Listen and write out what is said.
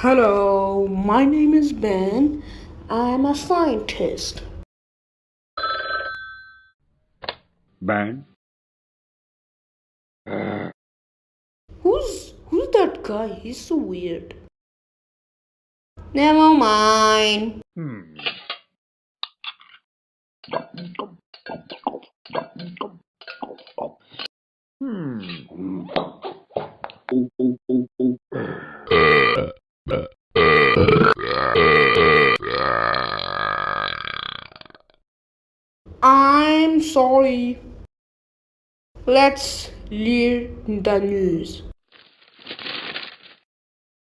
Hello, my name is Ben. I'm a scientist. Ben. Who's that guy? He's so weird. Never mind. Hmm. Hmm. I'm sorry. Let's leave the news.